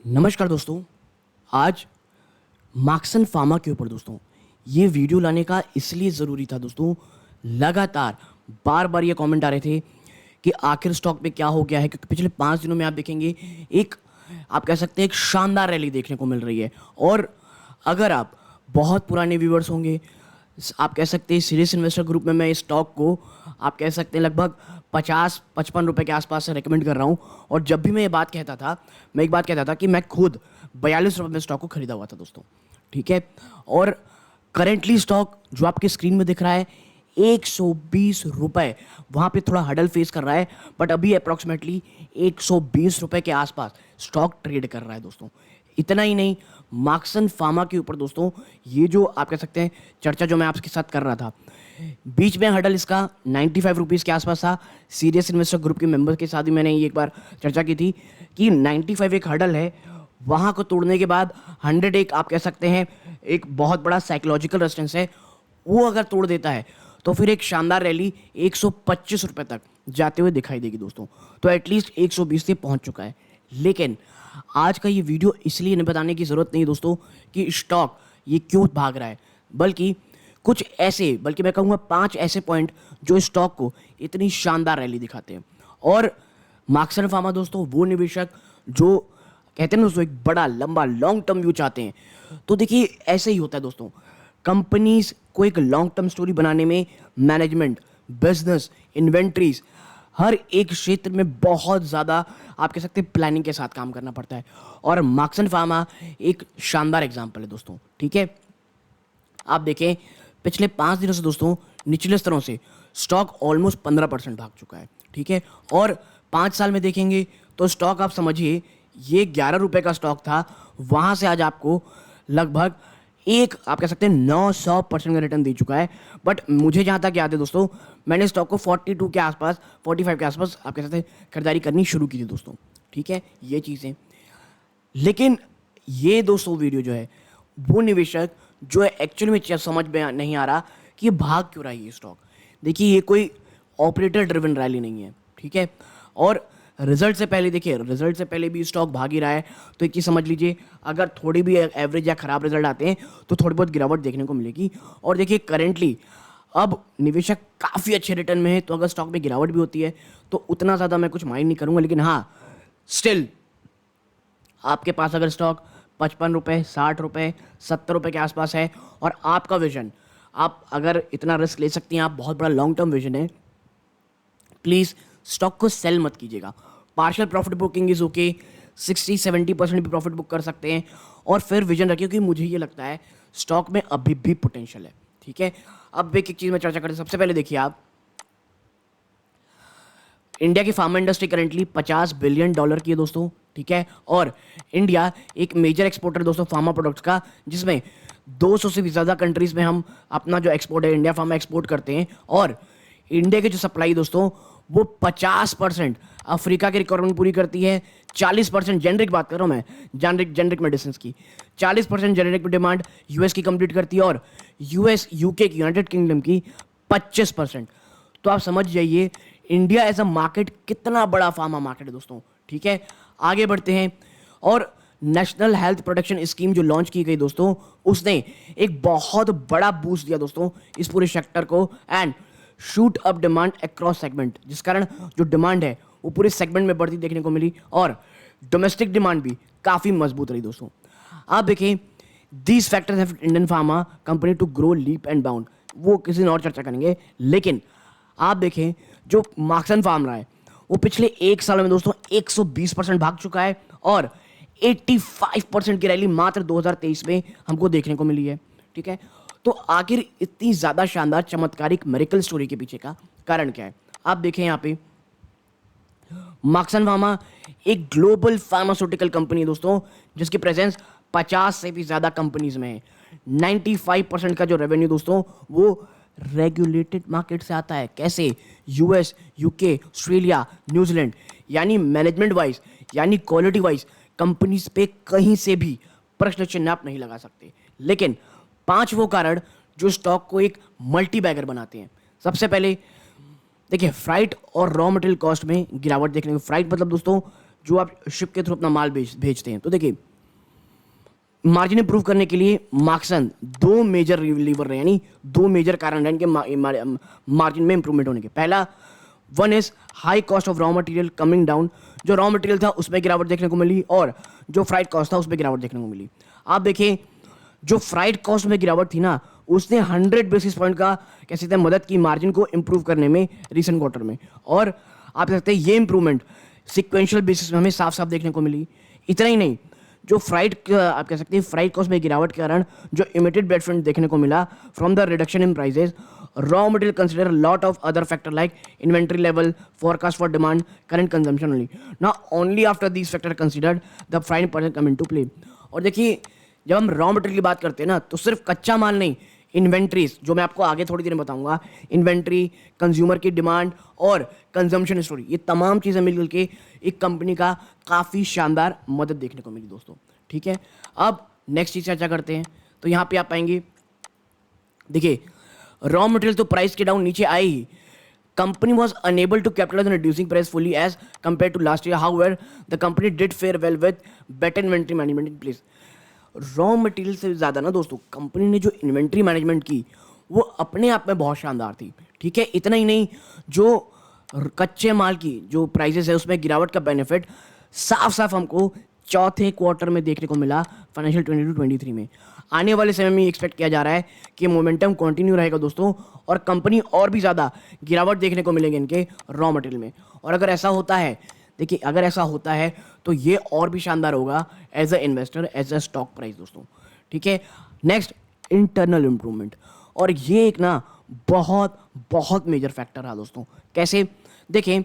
नमस्कार दोस्तों। आज मार्क्सन फार्मा के ऊपर दोस्तों ये वीडियो लाने का इसलिए ज़रूरी था दोस्तों। लगातार बार बार ये कमेंट आ रहे थे कि आखिर स्टॉक में क्या हो गया है, क्योंकि पिछले 5 दिनों में आप देखेंगे एक आप कह सकते हैं एक शानदार रैली देखने को मिल रही है। और अगर आप बहुत पुराने व्यूवर्स होंगे, आप कह सकते हैं सीरियस इन्वेस्टर ग्रुप में मैं इस स्टॉक को आप कह सकते हैं लगभग 50-55 रुपए के आसपास से रेकमेंड कर रहा हूँ। और जब भी मैं ये बात कहता था, मैं एक बात कहता था कि मैं खुद 42 रुपये में स्टॉक को खरीदा हुआ था दोस्तों, ठीक है। और करेंटली स्टॉक जो आपके स्क्रीन में दिख रहा है 120 रुपये, वहाँ पे थोड़ा हडल फेस कर रहा है, बट अभी अप्रॉक्सीमेटली 120 रुपये के आसपास स्टॉक ट्रेड कर रहा है दोस्तों। इतना ही नहीं, मार्क्सन फार्मा के ऊपर दोस्तों ये जो आप कह सकते हैं चर्चा जो मैं आपके साथ कर रहा था, बीच में हडल इसका 95 रुपीज़ के आसपास था। सीरियस इन्वेस्टर ग्रुप के मेंबर के साथ भी मैंने ये एक बार चर्चा की थी कि 95 एक हडल है, वहाँ को तोड़ने के बाद 100 एक आप कह सकते हैं एक बहुत बड़ा साइकोलॉजिकल रेजिस्टेंस है, वो अगर तोड़ देता है तो फिर एक शानदार रैली 125 रुपये तक जाते हुए दिखाई देगी दोस्तों। तो एटलीस्ट 120 से पहुंच चुका है। लेकिन आज का ये वीडियो इसलिए नहीं बताने की ज़रूरत नहीं दोस्तों कि स्टॉक ये क्यों भाग रहा है, बल्कि कुछ ऐसे, बल्कि मैं कहूँगा 5 ऐसे पॉइंट जो स्टॉक को इतनी शानदार रैली दिखाते हैं। और मार्क्सन फार्मा दोस्तों वो निवेशक जो कहते हैं ना दोस्तों एक बड़ा लंबा लॉन्ग टर्म व्यू चाहते हैं, तो देखिए ऐसे ही होता है दोस्तों। कंपनीज को एक लॉन्ग टर्म स्टोरी बनाने में मैनेजमेंट, बिजनेस, इन्वेंट्रीज, हर एक क्षेत्र में बहुत ज़्यादा आप कह सकते हैं प्लानिंग के साथ काम करना पड़ता है। और मार्क्सन फार्मा एक शानदार एग्जाम्पल है दोस्तों, ठीक है। आप देखें पिछले 5 दिनों से दोस्तों निचले स्तरों से स्टॉक ऑलमोस्ट 15% भाग चुका है, ठीक है। और 5 साल में देखेंगे तो स्टॉक आप समझिए ये 11 रुपये का स्टॉक था, वहाँ से आज आपको लगभग एक आप कह सकते हैं 900% का रिटर्न दे चुका है। बट मुझे जहाँ तक याद है दोस्तों, मैंने स्टॉक को 42 के आसपास, 45 के आसपास आप कह सकते हैं खरीदारी करनी शुरू की थी दोस्तों, ठीक है। ये चीज़ें, लेकिन ये दोस्तों वीडियो जो है वो निवेशक जो है एक्चुअली में समझ में नहीं आ रहा कि ये भाग क्यों रहा है ये स्टॉक। देखिए ये कोई ऑपरेटर ड्रिवन रैली नहीं है, ठीक है। और रिजल्ट से पहले देखिए, रिजल्ट से पहले भी स्टॉक भाग ही रहा है, तो एक चीज़ समझ लीजिए, अगर थोड़ी भी एवरेज या ख़राब रिजल्ट आते हैं तो थोड़ी बहुत गिरावट देखने को मिलेगी। और देखिए करेंटली अब निवेशक काफ़ी अच्छे रिटर्न में है, तो अगर स्टॉक में गिरावट भी होती है तो उतना ज़्यादा मैं कुछ माइंड नहीं करूँगा। लेकिन हाँ, स्टिल आपके पास अगर स्टॉक 55 रुपये, 60 रुपये, 70 रुपये के आसपास है और आपका विजन, आप अगर इतना रिस्क ले सकती हैं, आप बहुत बड़ा लॉन्ग टर्म विजन है, प्लीज़ स्टॉक को सेल मत कीजिएगा। Partial profit booking is okay, 60-70% भी प्रॉफिट बुक कर सकते हैं। और फिर विजन रखिए, क्योंकि मुझे ये लगता है स्टॉक में अभी भी पोटेंशियल है, ठीक है। अब एक चीज़ में चर्चा करें, सबसे पहले देखिए आप इंडिया की फार्मा इंडस्ट्री करेंटली $50 बिलियन की है दोस्तों, ठीक है। और इंडिया एक मेजर एक्सपोर्टर दोस्तों फार्मा प्रोडक्ट्स का, जिसमें 200 से भी ज़्यादा कंट्रीज़ में हम अपना जो एक्सपोर्ट है इंडिया फार्मा एक्सपोर्ट करते हैं। और इंडिया की जो सप्लाई दोस्तों वो 50% अफ्रीका की रिक्वायरमेंट पूरी करती है, 40% जेनरिक, बात कर रहा हूँ मैं जेनरिक मेडिसिन की, 40% जेनरिक डिमांड यूएस की कंप्लीट करती है, और यूएस यूके की, यूनाइटेड किंगडम की 25%। तो आप समझ जाइए इंडिया एज अ मार्केट कितना बड़ा फार्मा मार्केट है दोस्तों, ठीक है। आगे बढ़ते हैं। और नेशनल हेल्थ प्रोटेक्शन स्कीम जो लॉन्च की गई दोस्तों, उसने एक बहुत बड़ा बूस्ट दिया दोस्तों इस पूरे सेक्टर को, and shoot up demand across segment, जिस कारण जो डिमांड है वो पूरे सेगमेंट में बढ़ती देखने को मिली, और डोमेस्टिक डिमांड भी काफ़ी मजबूत रही दोस्तों। आप देखें these factors have Indian pharma company to grow leap and bound, वो किसी दिन और चर्चा करेंगे। लेकिन आप देखें जो मार्क्सन फार्मा है वो पिछले 1 साल में दोस्तों 120% भाग चुका है, और 85% की रैली मात्र 2023 में हमको देखने को मिली है, ठीक है। तो आखिर इतनी ज़्यादा शानदार चमत्कारिक मेरिकल स्टोरी के पीछे का कारण क्या है? आप देखें यहाँ पे मार्क्सन फार्मा एक ग्लोबल फार्मास्यूटिकल कंपनी है दोस्तों, जिसकी प्रेजेंस 50 से भी ज़्यादा कंपनीज में है। 95% का जो रेवेन्यू दोस्तों वो रेगुलेटेड मार्केट से आता है। कैसे? US, UK, Australia, New Zealand. यानी मैनेजमेंट वाइज, यानी क्वालिटी वाइज कंपनीज पे कहीं से भी प्रश्न चिन्ह आप नहीं लगा सकते। लेकिन 5 वो कारण जो स्टॉक को एक मल्टी बैगर बनाते हैं। सबसे पहले देखिए फ्राइट और रॉ मटेरियल कॉस्ट में गिरावट देखने को, फ्राइट मतलब दोस्तों जो आप शिप के थ्रू अपना माल भेजते हैं। तो देखिए मार्जिन इंप्रूव करने के लिए मार्क्सन दो मेजर लीवर रहे, यानी दो मेजर कारण हैं इनके मार्जिन में इंप्रूवमेंट होने के। पहला one is high cost of raw material coming down, जो रॉ मटेरियल था उसमें गिरावट देखने को मिली और जो फ्राइट कॉस्ट था उसमें गिरावट देखने को मिली। आप देखिए जो फ्राइट कॉस्ट में गिरावट थी ना, उसने 100 बेसिस पॉइंट का कह सकते हैं मदद की मार्जिन को इंप्रूव करने में रिसेंट क्वार्टर में। और आप कह सकते हैं ये इंप्रूवमेंट सिक्वेंशियल बेसिस में हमें साफ साफ देखने को मिली। इतना ही नहीं, जो आप कह सकते हैं फ्राइट कॉस्ट में गिरावट के कारण जो इमिटेड बेनिफिट देखने को मिला from the reduction in prices, raw material consider lot of other factor like inventory level, forecast for demand, current consumption only. Now only after these factor considered the price percent come into play. और देखिए जब हम raw material की बात करते हैं ना, तो सिर्फ कच्चा माल नहीं, इन्वेंट्रीज, जो मैं आपको आगे थोड़ी देर में बताऊंगा, इन्वेंट्री, कंज्यूमर की डिमांड और कंजम्पशन स्टोरी, ये तमाम चीज़ें मिलकर के एक कंपनी का काफ़ी शानदार मदद देखने को मिली दोस्तों। ठीक है, अब नेक्स्ट चीज़ चर्चा करते हैं। तो यहाँ पे आप पाएंगे, देखिए रॉ मटेरियल तो प्राइस के डाउन नीचे आए ही, company was unable to capitalize on reducing price fully as compared to last year. However, the company did fare well with better inventory management in place. Raw material से ज़्यादा ना दोस्तों company ने जो inventory management की वो अपने आप में बहुत शानदार थी। ठीक है, इतना ही नहीं, जो कच्चे माल की जो प्राइसेस है उसमें गिरावट का बेनिफिट साफ साफ हमको चौथे क्वार्टर में देखने को मिला फाइनेंशियल 22-23 में। आने वाले समय में एक्सपेक्ट किया जा रहा है कि मोमेंटम कंटिन्यू रहेगा दोस्तों, और कंपनी और भी ज़्यादा गिरावट देखने को मिलेंगे इनके रॉ मटेरियल में। और अगर ऐसा होता है, देखिए अगर ऐसा होता है तो ये और भी शानदार होगा as a investor, as a stock price दोस्तों। ठीक है, नेक्स्ट इंटरनल इम्प्रूवमेंट, और ये एक ना बहुत बहुत मेजर फैक्टर है दोस्तों। कैसे? देखें,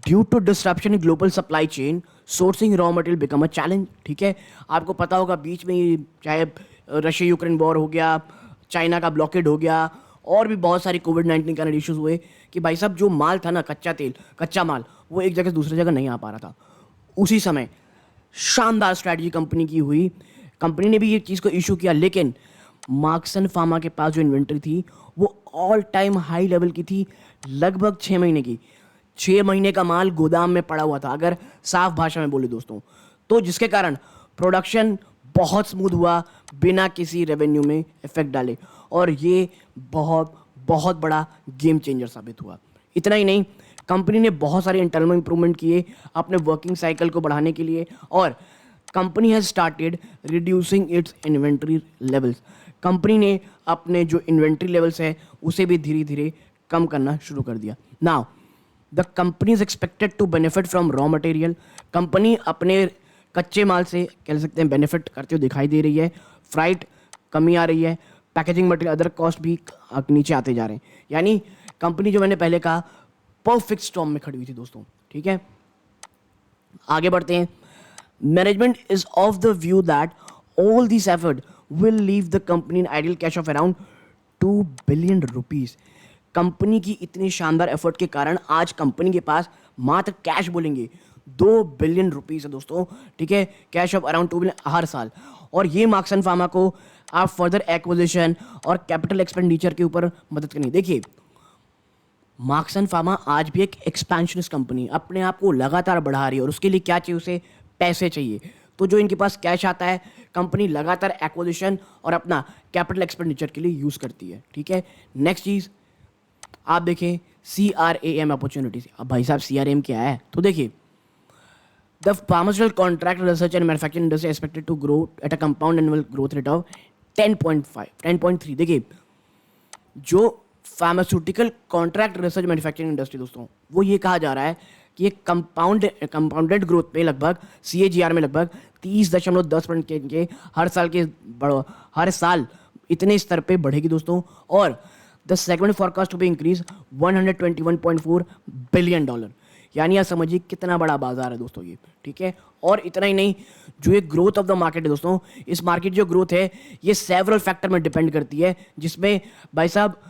due to disruption in global supply chain sourcing raw material become a challenge. ठीक है, आपको पता होगा बीच में चाहे रशिया यूक्रेन वॉर हो गया, चाइना का ब्लॉकेड हो गया, और भी बहुत सारी कोविड-19 के इश्यूज हुए कि भाई साहब जो माल था ना, कच्चा माल, वो एक जगह से दूसरी जगह नहीं आ पा रहा था। उसी समय शानदार स्ट्रैटेजी कंपनी की हुई, कंपनी ने भी ये चीज़ को इशू किया, लेकिन मार्क्सन फार्मा के पास जो इन्वेंट्री थी वो ऑल टाइम हाई लेवल की थी, लगभग 6 महीने की। 6 महीने का माल गोदाम में पड़ा हुआ था अगर साफ भाषा में बोले दोस्तों, तो जिसके कारण प्रोडक्शन बहुत स्मूथ हुआ बिना किसी रेवेन्यू में इफेक्ट डाले, और ये बहुत बहुत बड़ा गेम चेंजर साबित हुआ। इतना ही नहीं, कंपनी ने बहुत सारे इंटरनल इंप्रूवमेंट किए अपने वर्किंग साइकिल को बढ़ाने के लिए, और company has started reducing it's inventory levels. Company ने अपने जो इन्वेंट्री लेवल्स है उसे भी धीरे धीरे कम करना शुरू कर दिया। Now the company is expected to benefit from raw material. कंपनी अपने कच्चे माल से कह सकते हैं बेनिफिट करते हुए दिखाई दे रही है। फ्राइट कमी आ रही है, पैकेजिंग मटेरियल, अदर कॉस्ट भी नीचे आते जा रहे हैं। यानी कंपनी, जो मैंने पहले कहा, परफेक्ट स्टॉर्म में खड़ी हुई थी दोस्तों। ठीक है, आगे बढ़ते हैं। Management is of the view that all this effort will leave the company in ideal cash of around 2 billion rupees. Company की इतनी शानदार एफर्ट के कारण आज कंपनी के पास मात्र कैश बोलेंगे 2 बिलियन रुपीज है दोस्तों। ठीक है, कैश ऑफ अराउंड 2 बिलियन हर साल, और ये मार्क्सन फार्मा को आप फर्दर एक्विजिशन और कैपिटल एक्सपेंडिचर के ऊपर मदद करनी। देखिए मार्क्सन फार्मा आज भी एक एक्सपेंशनिस्ट कंपनी अपने आप को लगातार बढ़ा रही है, और उसके लिए क्या चाहिए? उसे पैसे चाहिए। तो जो इनके पास कैश आता है, कंपनी लगातार एक्विजिशन और अपना कैपिटल एक्सपेंडिचर के लिए यूज़ करती है। ठीक है, नेक्स्ट चीज़ आप देखें, CRAM अपॉर्चुनिटीज। अब भाई साहब CRAM क्या है? तो देखिए, the pharmaceutical contract research and manufacturing industry expected to grow at a compound annual growth rate of 10.3। देखिए जो pharmaceutical contract research manufacturing industry दोस्तों, वो ये कहा जा रहा है कि ये कंपाउंडेड ग्रोथ में लगभग CAGR में लगभग 30.10% के हर साल इतने स्तर पे बढ़ेगी दोस्तों। और the segment forecast to be increase $121.4 billion. यानी आप समझिए कितना बड़ा बाजार है दोस्तों ये। ठीक है, और इतना ही नहीं, जो ये ग्रोथ ऑफ द मार्केट है दोस्तों, इस मार्केट जो ग्रोथ है ये सेवरल फैक्टर में डिपेंड करती है, जिसमें भाई साहब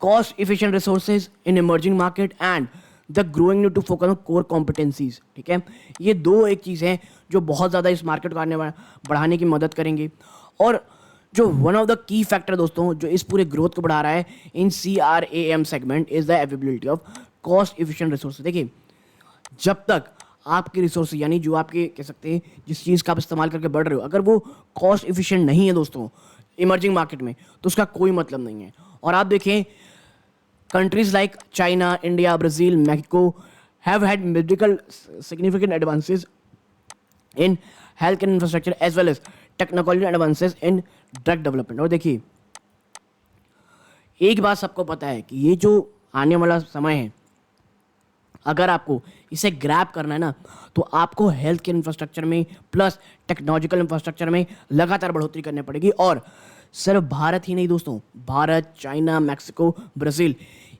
cost efficient resources in emerging market and the growing need to focus on core competencies. ठीक है, ये दो एक चीज़ हैं जो बहुत ज़्यादा इस मार्केट को बढ़ाने की मदद करेंगे। और जो one of the key factor दोस्तों जो इस पूरे ग्रोथ को बढ़ा रहा है इन CRAM segment is the availability of cost efficient resources. देखिए जब तक आपके रिसोर्स यानी जो आपके कह सकते हैं जिस चीज़ का आप इस्तेमाल करके बढ़ रहे हो, अगर वो कॉस्ट इफिशिएंट नहीं है दोस्तों इमर्जिंग मार्केट में, तो उसका कोई मतलब नहीं है। और आप देखें countries like China, India, Brazil, Mexico have had medical significant advances in health and infrastructure as well as technology advances in drug development। और देखिए एक बात सबको पता है कि ये जो आने वाला समय है, अगर आपको इसे ग्रैब करना है ना, तो आपको हेल्थ केयर इंफ्रास्ट्रक्चर में प्लस टेक्नोलॉजिकल इंफ्रास्ट्रक्चर में लगातार बढ़ोतरी करनी पड़ेगी। और सिर्फ भारत ही नहीं दोस्तों, भारत, चाइना, मैक्सिको, ब्राज़ील,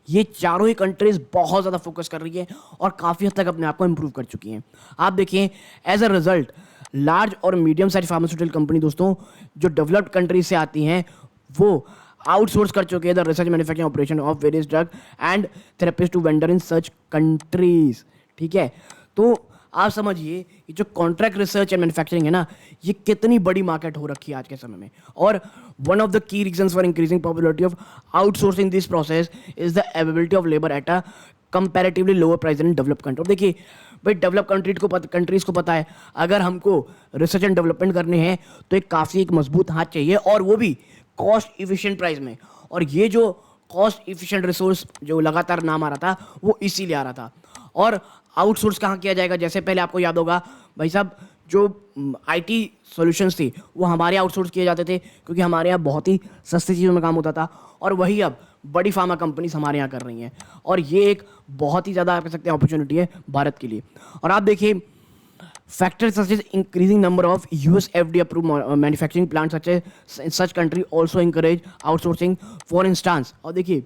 ये चारों ही कंट्रीज बहुत ज़्यादा फोकस कर रही है और काफ़ी हद तक अपने आप को इम्प्रूव कर चुकी हैं। आप देखिए एज अ रिजल्ट लार्ज और मीडियम साइज फार्मास्यूटिकल कंपनी दोस्तों जो डेवलप्ड कंट्रीज से आती हैं, वो आउटसोर्स कर चुके हैं the research manufacturing operation of various drug and therapies to vendor in such countries. ठीक है, तो आप समझिए कि जो कॉन्ट्रैक्ट रिसर्च एंड मैन्युफैक्चरिंग है ना, ये कितनी बड़ी मार्केट हो रखी है आज के समय में। और one of the key reasons for increasing popularity of outsourcing this process is the availability of labour at a comparatively lower price in develop country. देखिए भाई डेवलप कंट्रीज को पता है अगर हमको रिसर्च एंड डेवलपमेंट करने हैं तो एक काफ़ी एक मजबूत हाथ चाहिए, और वो भी कॉस्ट इफिशिएंट प्राइस में। और ये जो कॉस्ट इफिशिएंट रिसोर्स जो लगातार नाम आ रहा था वो इसीलिए आ रहा था। और आउटसोर्स कहाँ किया जाएगा, जैसे पहले आपको याद होगा भाई साहब जो आईटी सॉल्यूशंस थी वो हमारे आउटसोर्स किए जाते थे क्योंकि हमारे यहाँ बहुत ही सस्ती चीज़ों में काम होता था, और वही अब बड़ी फार्मा कंपनीज हमारे यहाँ कर रही हैं। और ये एक बहुत ही ज़्यादा आप कह सकते हैं अपॉर्चुनिटी है भारत के लिए। और आप देखिए factors such as increasing number of US FDA approved manufacturing plants such country also encourage outsourcing। for instance, और देखिए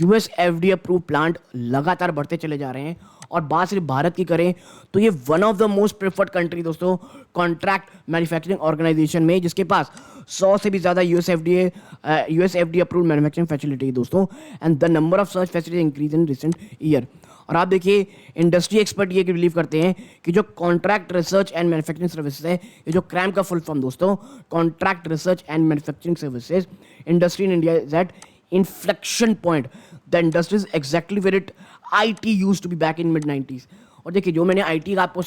US FDA approved प्लांट लगातार बढ़ते चले जा रहे हैं। और बात सिर्फ भारत की करें तो ये one of the most preferred country दोस्तों कॉन्ट्रैक्ट मैन्युफैक्चरिंग ऑर्गेनाइजेशन में, जिसके पास 100 से भी ज़्यादा US FDA approved manufacturing facility है दोस्तों, and the number of such facility increase in recent year. और आप देखिए इंडस्ट्री एक्सपर्ट ये बिलीव करते हैं कि जो contract research and manufacturing services है, ये जो क्रैम का फुल फॉर्म दोस्तों contract research and manufacturing services industry in India is at inflection point। the industry is exactly where it IT used to be back in mid 90s। और देखिए जो मैंने IT का आपको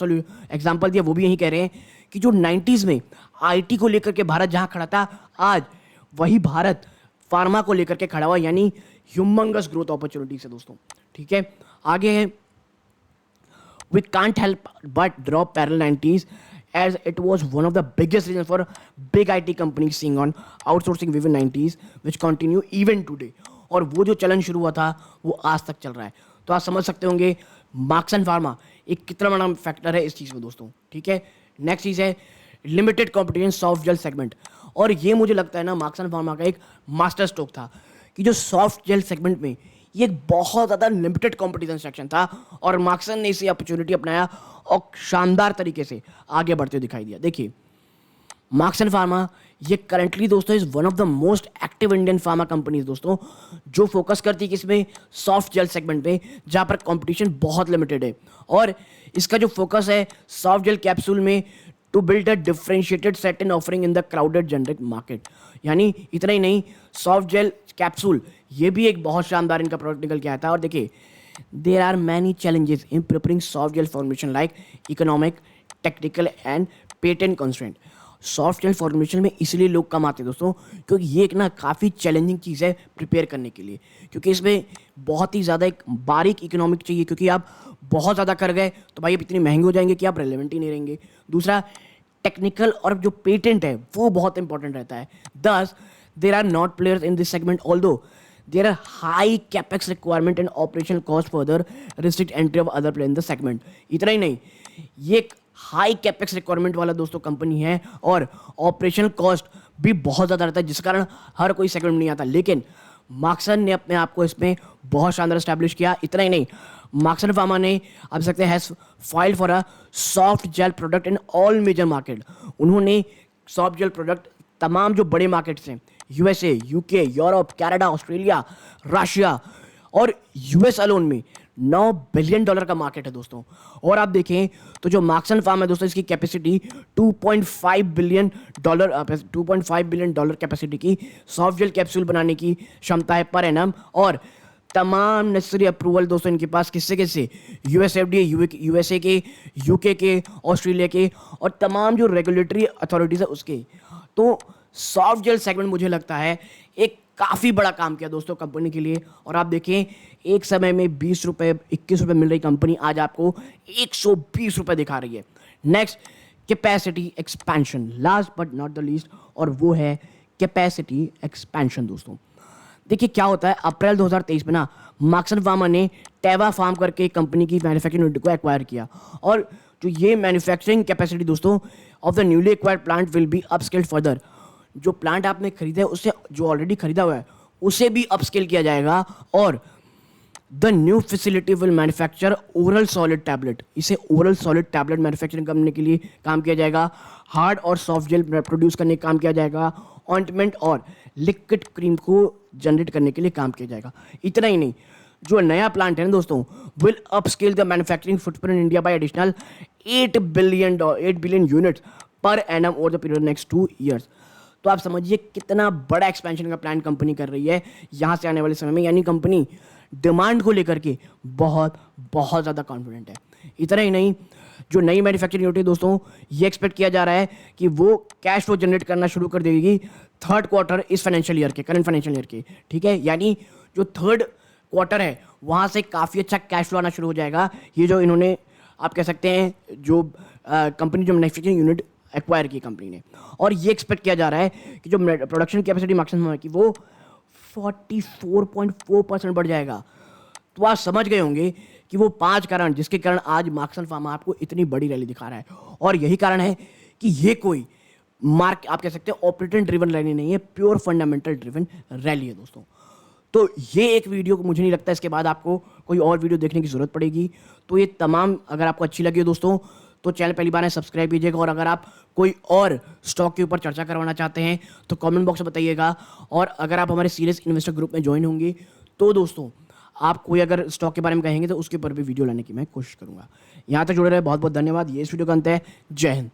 एग्जांपल दिया वो भी यही कह रहे हैं कि जो 90s में IT को लेकर के भारत जहां खड़ा था, आज वही भारत फार्मा को लेकर के खड़ा हुआ, यानी ह्यूमंगस ग्रोथ अपॉर्चुनिटी से दोस्तों। ठीक है, आगे है we can't help but draw parallel 90s as it was one of the biggest reasons for big IT companies seeing on outsourcing within 90s which continue even today। और वो जो चलन शुरू हुआ था वो आज तक चल रहा है। तो आप समझ सकते होंगे मार्क्सन फार्मा एक कितना बड़ा फैक्टर है इस चीज़ में दोस्तों। ठीक है, नेक्स्ट चीज़ है limited competition soft gel segment. और ये मुझे लगता है ना मार्क्सन फार्मा का एक मास्टर स्ट्रोक था कि जो सॉफ्ट जेल सेगमेंट में ये एक बहुत ज़्यादा लिमिटेड कॉम्पिटिशन सेक्शन था और मार्क्सन ने इसे अपॉर्चुनिटी अपनाया और शानदार तरीके से आगे बढ़ते दिखाई दिया। देखिए मार्क्सन फार्मा ये करंटली दोस्तों is one of the most active Indian pharma companies दोस्तों, जो फोकस करती है किसमें, सॉफ्ट जेल सेगमेंट पे, जहाँ पर कंपटीशन बहुत लिमिटेड है। और इसका जो फोकस है सॉफ्ट जेल कैप्सूल में to build a differentiated set in offering in the crowded generic market. यानी इतना ही नहीं, सॉफ्ट जेल कैप्सूल ये भी एक बहुत शानदार इनका प्रोडक्ट निकल के आया था। और देखिए there are many challenges in preparing soft gel formulation like economic, technical and patent constraint. Soft gel formulation में इसलिए लोग कम आते हैं दोस्तों क्योंकि ये एक ना काफ़ी चैलेंजिंग चीज़ है प्रिपेयर करने के लिए, क्योंकि इसमें बहुत ही ज़्यादा एक बारीक इकोनॉमिक चाहिए, क्योंकि आप बहुत ज़्यादा कर गए तो भाई अब इतने महंगे हो जाएंगे कि आप रेलेवेंट ही नहीं रहेंगे। दूसरा टेक्निकल और जो पेटेंट है वो बहुत इंपॉर्टेंट रहता है। Thus there are not players in this segment although there are high capex requirement and operational cost further restrict entry of other player in the segment. इतना ही नहीं, ये एक हाई कैपेक्स रिक्वायरमेंट वाला दोस्तों कंपनी है और ऑपरेशनल कॉस्ट भी बहुत ज़्यादा रहता है, जिस कारण हर कोई सेगमेंट नहीं आता। लेकिन मार्क्सन ने अपने आप को इसमें बहुत शानदार एस्टैब्लिश किया। इतना ही नहीं, मार्क्सन फार्मा ने आप सकते हैं has filed for a soft gel product in all major market. उन्होंने सॉफ्ट जेल प्रोडक्ट तमाम जो बड़े मार्केट्स हैं, USA, UK, Europe, Canada, Australia, Russia और यूएस अलोन में $9 बिलियन का मार्केट है दोस्तों। और आप देखें तो जो मार्क्सन फार्म है दोस्तों, इसकी कैपेसिटी $2.5 बिलियन कैपेसिटी की सॉफ्ट जेल कैप्सूल बनाने की क्षमता है पर एनम, और तमाम नेसेसरी अप्रूवल दोस्तों इनके पास किससे किससे, यूएसएफडीए, यूएसए के, यूके के, ऑस्ट्रेलिया के और तमाम जो रेगुलेटरी अथॉरिटीज़ है उसके। तो सॉफ्ट जेल सेगमेंट मुझे लगता है एक काफ़ी बड़ा काम किया दोस्तों कंपनी के लिए। और आप देखें एक समय में 20 रुपये 21 रुपये मिल रही कंपनी आज आपको 120 रुपये दिखा रही है। Next, capacity expansion, last but not the least, और वो है कैपेसिटी एक्सपेंशन दोस्तों। देखिए क्या होता है, अप्रैल 2023 में ना मार्क्सन फार्मा ने टेवा फार्म करके कंपनी की मैन्युफैक्चरिंग यूनिट को एक्वायर किया। और जो ये मैन्युफैक्चरिंग कैपेसिटी दोस्तों of the newly acquired plant will be upscaled further. जो प्लांट आपने खरीदा है उससे, जो ऑलरेडी खरीदा हुआ है उसे भी अपस्केल किया जाएगा। और the new facility will manufacture oral solid tablet, इसे ओरल सॉलिड टैबलेट मैन्युफैक्चरिंग करने के लिए काम किया जाएगा। हार्ड और सॉफ्ट जेल प्रोड्यूस करने का काम किया जाएगा। ऑइंटमेंट और लिक्विड क्रीम को जनरेट करने के लिए काम किया जाएगा। इतना ही नहीं, जो नया प्लांट है ना दोस्तों will upscale the manufacturing footprint in India by additional 8 billion units per annum over the period next 2 years. तो आप समझिए कितना बड़ा एक्सपेंशन का प्लान कंपनी कर रही है यहाँ से आने वाले समय में। यानी कंपनी डिमांड को लेकर के बहुत बहुत ज़्यादा कॉन्फिडेंट है। इतना ही नहीं, जो नई मैन्युफैक्चरिंग यूनिट है दोस्तों ये एक्सपेक्ट किया जा रहा है कि वो कैश फ्लो जनरेट करना शुरू कर देगी थर्ड क्वार्टर इस फाइनेंशियल ईयर के, करंट फाइनेंशियल ईयर के। ठीक है, यानी जो थर्ड क्वार्टर है वहाँ से काफ़ी अच्छा कैश फ्लो आना शुरू हो जाएगा। ये जो इन्होंने आप कह सकते हैं जो कंपनी जो मैन्युफैक्चरिंग यूनिट एक्वायर की कंपनी ने, और ये एक्सपेक्ट किया जा रहा है कि जो प्रोडक्शन कैपेसिटी मैक्सिमम की वो 44.4% बढ़ जाएगा। तो आप समझ गए होंगे कि वो 5 कारण जिसके कारण आज मार्क्सन फार्मा आपको इतनी बड़ी रैली दिखा रहा है। और यही कारण है कि ये कोई मार्क आप कह सकते हैं ऑपरेटिंग ड्रिवन रैली नहीं है, प्योर फंडामेंटल ड्रिवन रैली है दोस्तों। तो ये एक वीडियो को मुझे नहीं लगता इसके बाद आपको कोई और वीडियो देखने की जरूरत पड़ेगी। तो ये तमाम अगर आपको अच्छी लगी हो दोस्तों तो चैनल पहली बार है सब्सक्राइब कीजिएगा। और अगर आप कोई और स्टॉक के ऊपर चर्चा करवाना चाहते हैं तो कमेंट बॉक्स में बताइएगा। और अगर आप हमारे सीरियस इन्वेस्टर ग्रुप में ज्वाइन होंगे तो दोस्तों आप कोई अगर स्टॉक के बारे में कहेंगे तो उसके ऊपर भी वीडियो लाने की मैं कोशिश करूंगा। यहाँ तक जुड़े रहे, बहुत बहुत धन्यवाद। ये इस वीडियो का अंत है। जय हिंद।